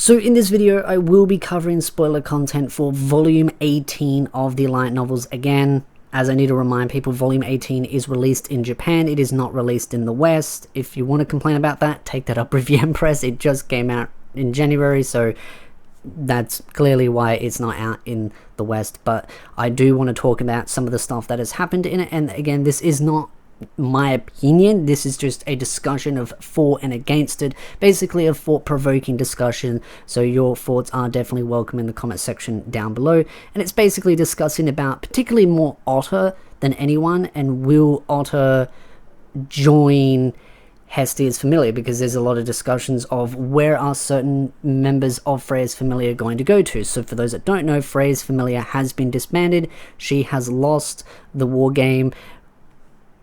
So in this video, I will be covering spoiler content for Volume 18 of the light novels again. As I need to remind people, Volume 18 is released in Japan, it is not released in the West. If you want to complain about that, take that up with the Empress. It just came out in January, so that's clearly why it's not out in the West. But I do want to talk about some of the stuff that has happened in it, and again, this is not my opinion, this is just a discussion of for and against it, basically a thought-provoking discussion, so your thoughts are definitely welcome in the comment section down below. And it's basically discussing about particularly more Otter than anyone, and will Otter join Hestia's Familia, because there's a lot of discussions of where are certain members of Freya's Familia going to go to. So for those that don't know, Freya's Familia has been disbanded, she has lost the war game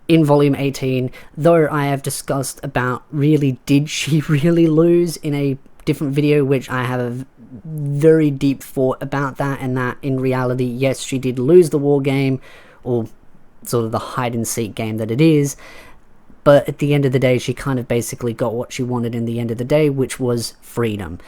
in Volume 18, though I have discussed about really did she really lose in a different video, which I have a very deep thought about that, and that in reality, yes, she did lose the war game, or sort of the hide and seek game that it is, but at the end of the day, she kind of basically got what she wanted in the end of the day, which was freedom.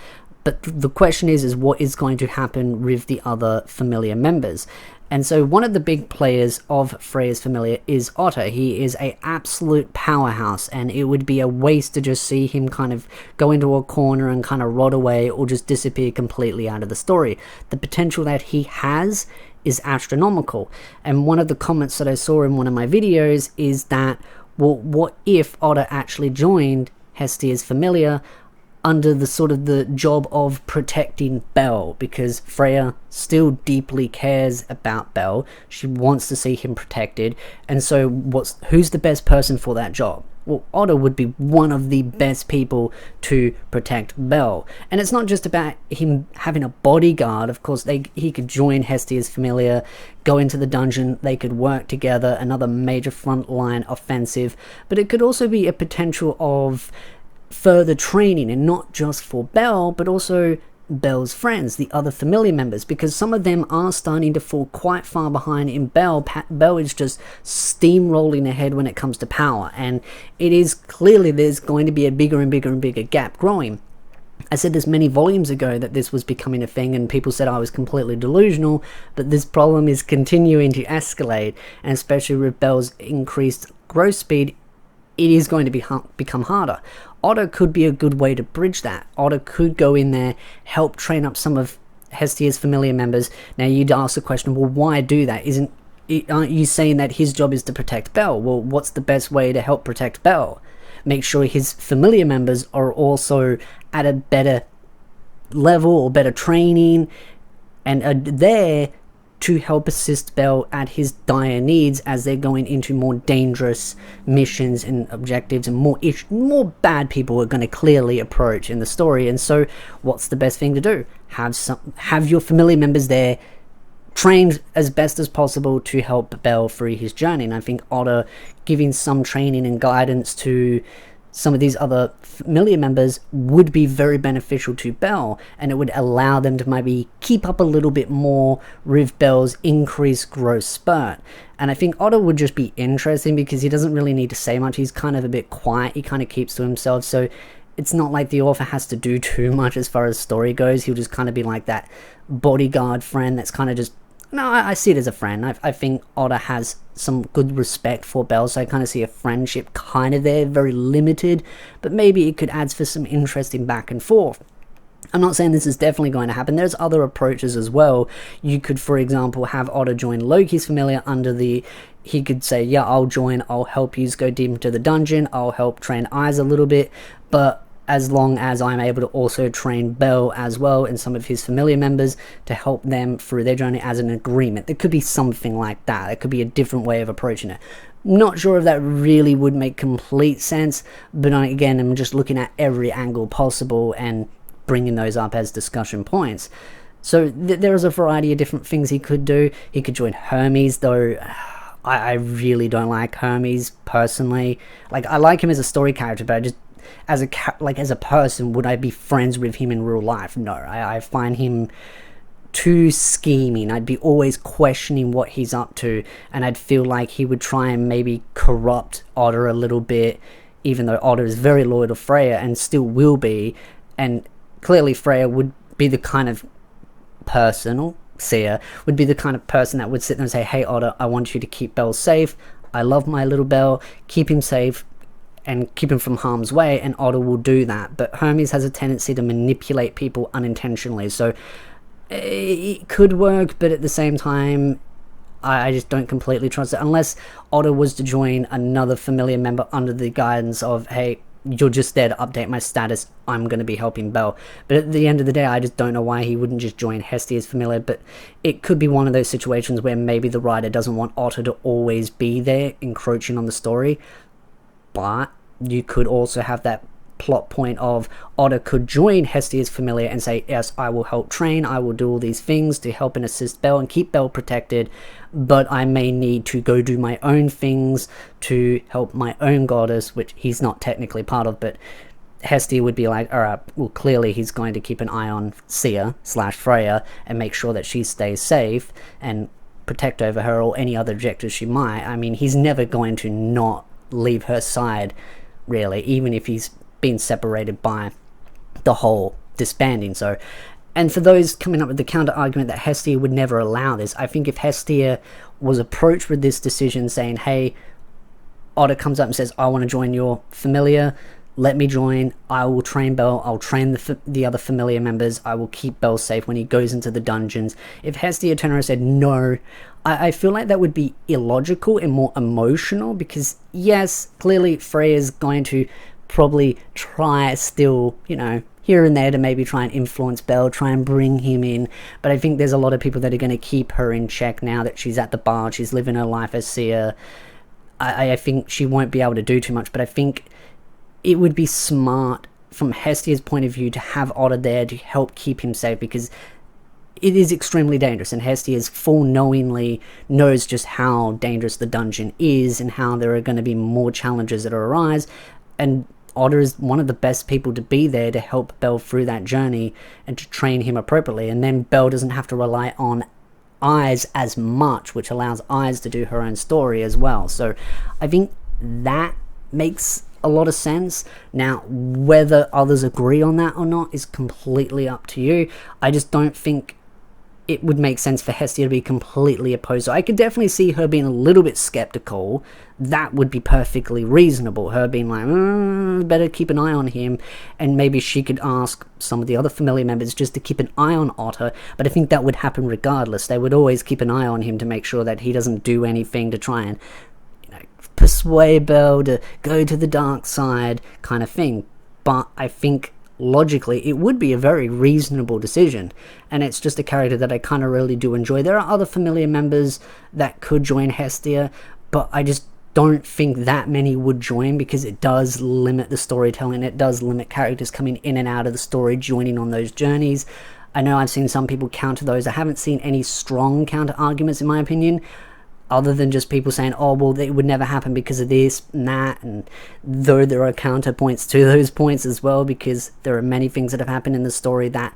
But the question is what is going to happen with the other Familia members? And so one of the big players of Freya's Familia is Otter. He is an absolute powerhouse, and it would be a waste to just see him kind of go into a corner and kind of rot away or just disappear completely out of the story. The potential that he has is astronomical. And one of the comments that I saw in one of my videos is that, well, what if Otter actually joined Hestia's Familia under the sort of the job of protecting Belle, because Freya still deeply cares about Belle. She wants to see him protected, and so who's the best person for that job? Well, Otter would be one of the best people to protect Belle. And it's not just about him having a bodyguard. Of course, he could join Hestia's Familia, go into the dungeon, they could work together, another major frontline offensive, but it could also be a potential of further training, and not just for Belle, but also Belle's friends, the other Familia members, because some of them are starting to fall quite far behind in Belle. Belle is just steamrolling ahead when it comes to power, and it is clearly there's going to be a bigger and bigger and bigger gap growing. I said this many volumes ago that this was becoming a thing, and people said I was completely delusional, but this problem is continuing to escalate, and especially with Belle's increased growth speed, it is going to become harder. Otter could be a good way to bridge that. Otter could go in there, help train up some of Hestia's Familia members. Now you'd ask the question, well, why do that? Aren't you saying that his job is to protect Belle? Well, what's the best way to help protect Belle? Make sure his Familia members are also at a better level or better training, and are there to help assist Belle at his dire needs as they're going into more dangerous missions and objectives, and more bad people are going to clearly approach in the story. And so what's the best thing to do? Have your Familia members there trained as best as possible to help Belle through his journey. And I think Otter giving some training and guidance to some of these other Familia members would be very beneficial to Belle, and it would allow them to maybe keep up a little bit more with Belle's increased growth spurt. And I think Otter would just be interesting because he doesn't really need to say much. He's kind of a bit quiet, he kind of keeps to himself, so it's not like the author has to do too much as far as story goes. He'll just kind of be like that bodyguard friend that's kind of just, no, I see it as a friend. I think Otter has some good respect for Belle, so I kind of see a friendship kind of there, very limited, but maybe it could add for some interesting back and forth. I'm not saying this is definitely going to happen. There's other approaches as well. You could, for example, have Otter join Loki's Familia under the... He could say, yeah, I'll join, I'll help you go deep into the dungeon, I'll help train Eyes a little bit, but as long as I'm able to also train Belle as well and some of his Familia members to help them through their journey as an agreement. There could be something like that. It could be a different way of approaching it. Not sure if that really would make complete sense, but again, I'm just looking at every angle possible and bringing those up as discussion points. So there is a variety of different things he could do. He could join Hermes, though I really don't like Hermes personally. Like, I like him as a story character, but I just as a person, would I be friends with him in real life? No, I find him too scheming. I'd be always questioning what he's up to, and I'd feel like he would try and maybe corrupt Otter a little bit, even though Otter is very loyal to Freya and still will be, and clearly Freya would be the kind of person, or seer, would be the kind of person that would sit there and say, hey Otter, I want you to keep Belle safe. I love my little Belle. Keep him safe and keep him from harm's way, and Otter will do that. But Hermes has a tendency to manipulate people unintentionally, so it could work, but at the same time, I just don't completely trust it, unless Otter was to join another familiar member under the guidance of, hey, you're just there to update my status, I'm going to be helping Belle. But at the end of the day, I just don't know why he wouldn't just join Hestia's Familia. But it could be one of those situations where maybe the writer doesn't want Otter to always be there, encroaching on the story. But you could also have that plot point of Otter could join Hestia's Familia and say, yes, I will help train, I will do all these things to help and assist Belle and keep Belle protected, but I may need to go do my own things to help my own goddess, which he's not technically part of, but Hestia would be like, alright, well clearly he's going to keep an eye on Seer/Freya and make sure that she stays safe and protect over her or any other objectives she might. I mean, he's never going to not leave her side, really, even if he's been separated by the whole disbanding. So, and for those coming up with the counter argument that Hestia would never allow this, I think if Hestia was approached with this decision saying, hey, Otter comes up and says, I want to join your Familia, let me join, I will train Belle, I'll train the other Familia members, I will keep Belle safe when he goes into the dungeons. If Hestia turned around and said no, I feel like that would be illogical and more emotional, because yes, clearly Freya's going to probably try still, you know, here and there to maybe try and influence Belle, try and bring him in, but I think there's a lot of people that are going to keep her in check now that she's at the bar, she's living her life as Seer. I think she won't be able to do too much, but I think it would be smart from Hestia's point of view to have Otter there to help keep him safe, because it is extremely dangerous, and Hestia's full knowingly knows just how dangerous the dungeon is and how there are going to be more challenges that arise, and Otter is one of the best people to be there to help Belle through that journey and to train him appropriately, and then Belle doesn't have to rely on Eyes as much, which allows Eyes to do her own story as well. So I think that makes a lot of sense. Now, whether others agree on that or not is completely up to you. I just don't think it would make sense for Hestia to be completely opposed. So I could definitely see her being a little bit skeptical. That would be perfectly reasonable. Her being like, better keep an eye on him. And maybe she could ask some of the other Familia members just to keep an eye on Otter. But I think that would happen regardless. They would always keep an eye on him to make sure that he doesn't do anything to try and, you know, persuade Belle to go to the dark side kind of thing. But I think logically it would be a very reasonable decision, and it's just a character that I kind of really do enjoy. There are other Familia members that could join Hestia, but I just don't think that many would join, because it does limit the storytelling, it does limit characters coming in and out of the story, joining on those journeys. I know I've seen some people counter those. I haven't seen any strong counter arguments in my opinion, other than just people saying, oh, well, it would never happen because of this and that, and though there are counterpoints to those points as well, because there are many things that have happened in the story that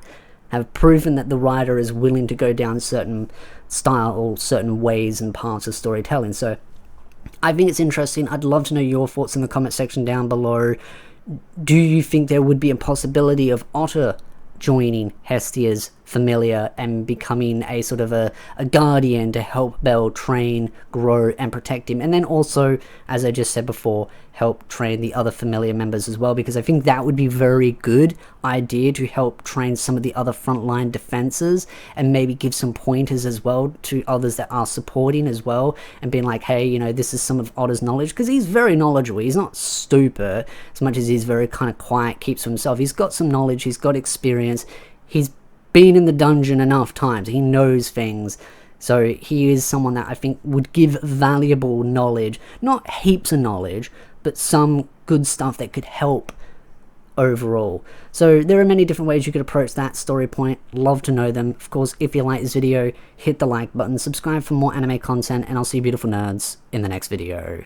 have proven that the writer is willing to go down certain style or certain ways and paths of storytelling. So I think it's interesting. I'd love to know your thoughts in the comment section down below. Do you think there would be a possibility of Otter joining Hestia's Familia and becoming a sort of a guardian to help Belle train, grow, and protect him? And then also, as I just said before, help train the other Familia members as well, because I think that would be a very good idea to help train some of the other frontline defenses and maybe give some pointers as well to others that are supporting as well, and being like, hey, you know, this is some of Otter's knowledge, because he's very knowledgeable. He's not stupid as much as he's very kind of quiet, keeps to himself. He's got some knowledge, he's got experience, he's been in the dungeon enough times, he knows things. So he is someone that I think would give valuable knowledge, not heaps of knowledge, but some good stuff that could help overall. So there are many different ways you could approach that story point. Love to know them. Of course, if you like this video, hit the like button, subscribe for more anime content, and I'll see you beautiful nerds in the next video.